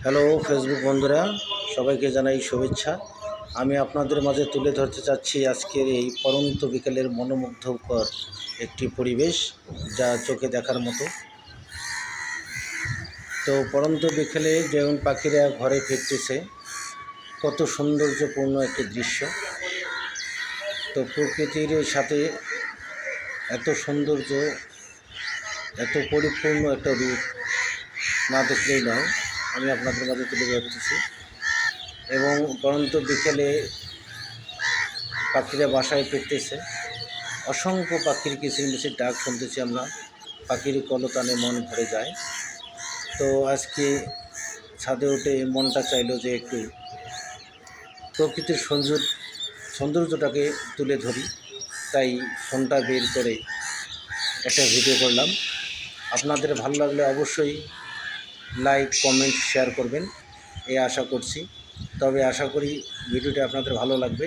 Hello Facebook বন্ধুরা, সবাইকে জানাই শুভেচ্ছা। আমি আপনাদের মাঝে তুলে ধরতে চাচ্ছি আজকের এই পড়ন্ত বিকেলের মনোমুগ্ধকর একটি পরিবেশ, যা চোখে দেখার মতো। তো পড়ন্ত বিকেলে যেমন পাখিরা ঘরে ফিরতেছে, কত সৌন্দর্যপূর্ণ একটি দৃশ্য। তো প্রকৃতির সাথে এত সৌন্দর্য, এত পরিপূর্ণ একটা রূপ না দেখলেই নয়, আমি আপনাদের মাঝে তুলে ধরতেছি। এবং পড়ন্ত বিকেলে পাখিরা বাসায় ফিরতেছে, অসংখ্য পাখির কিচিরমিচির ডাক শুনতেছি আমরা। পাখির কলতানে মন ভরে যায়। তো আজকে ছাদে উঠে মনটা চাইলো যে একটু প্রকৃতির সৌন্দর্যটাকে তুলে ধরি, তাই ফোনটা বের করে একটা ভিডিও করলাম। আপনাদের ভালো লাগলে অবশ্যই লাইক, কমেন্ট, শেয়ার করবেন, এই আশা করছি। তবে আশা করি ভিডিওটি আপনাদের ভালো লাগবে।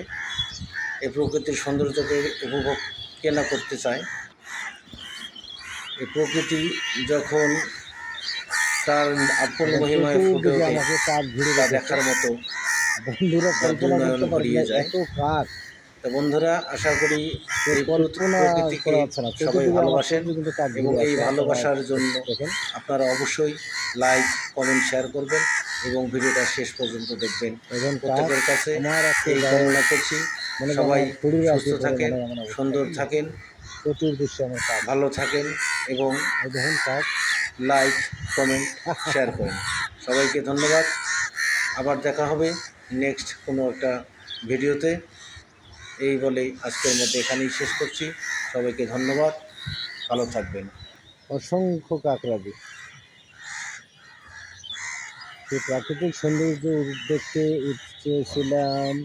এই প্রকৃতির সৌন্দর্যকে উপভোগ কে না করতে চায়। এই প্রকৃতি যখন তার আপন মহিমায় ফুটে ওঠে, তা দেখার মতো বন্ধুরা কল্পনা করতে পারবে না এত কাক। তো বন্ধুরা, আশা করি এই প্রকৃতিকে সবাই ভালোবাসেন এবং এই ভালোবাসার জন্য আপনারা অবশ্যই লাইক, কমেন্ট, শেয়ার করবেন এবং ভিডিওটা শেষ পর্যন্ত দেখবেন। প্রত্যেকের কাছে এই কামনা করছি, সবাই সুস্থ থাকেন, সুন্দর থাকেন, প্রচুর দৃশ্য আমার কাক, ভালো থাকেন এবং দেখুন কাক। লাইক, কমেন্ট, শেয়ার করেন। সবাইকে ধন্যবাদ। আবার দেখা হবে নেক্সট কোনো একটা ভিডিওতে। এই বলেই আজকের মতো এখানেই শেষ করছি। সবাইকে ধন্যবাদ, ভালো থাকবেন। অসংখ্য কাকরাবি সেই প্রাকৃতিক সৌন্দর্য দেখতে উঠেছিলাম।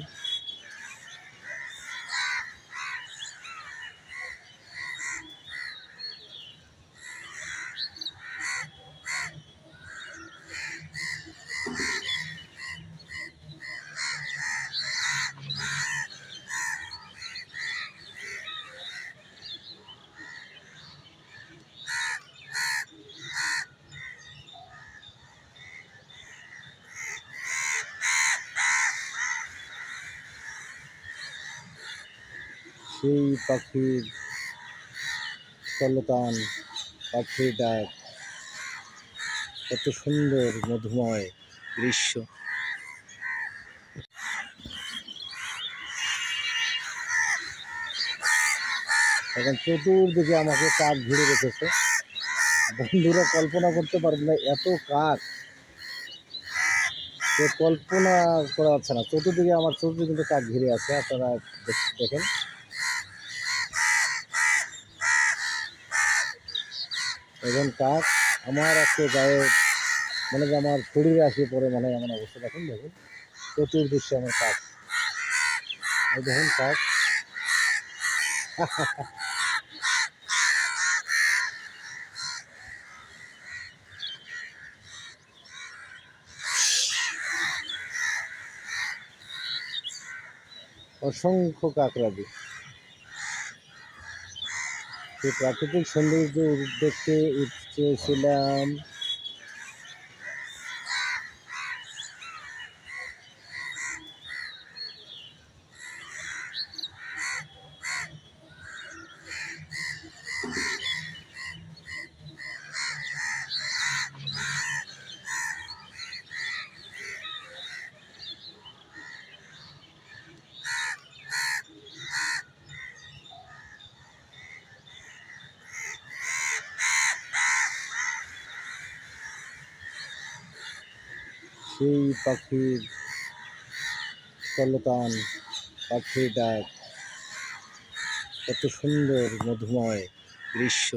সেই পাখির কলতান, পাখির ডাক, কত সুন্দর মধুময় দৃশ্য। এখন চতুর্দিকে আমাকে কাক ঘিরে রেখেছে। বন্ধুরা কল্পনা করতে পারবে না এত কাক, কল্পনা করা যাচ্ছে না। চতুর্দিকে আমার চতুর্দিকে কিন্তু কাক ঘিরে আছে, আপনারা দেখেন। এখন কাক আমার আজকে গায়ে, মানে যে আমার শরীরে আসিয়ে পড়ে মনে হয় এমন অবস্থা। দেখুন চতুর্দৃশ্যে আমার কাক, এই দেখুন কাক। অসংখ্য কাকরাবি সেই প্রাকৃতিক সৌন্দর্য দেখতে উঠেছিলাম। সেই পাখির কলতান, পাখির ডাক, কত সুন্দর মধুময় দৃশ্য।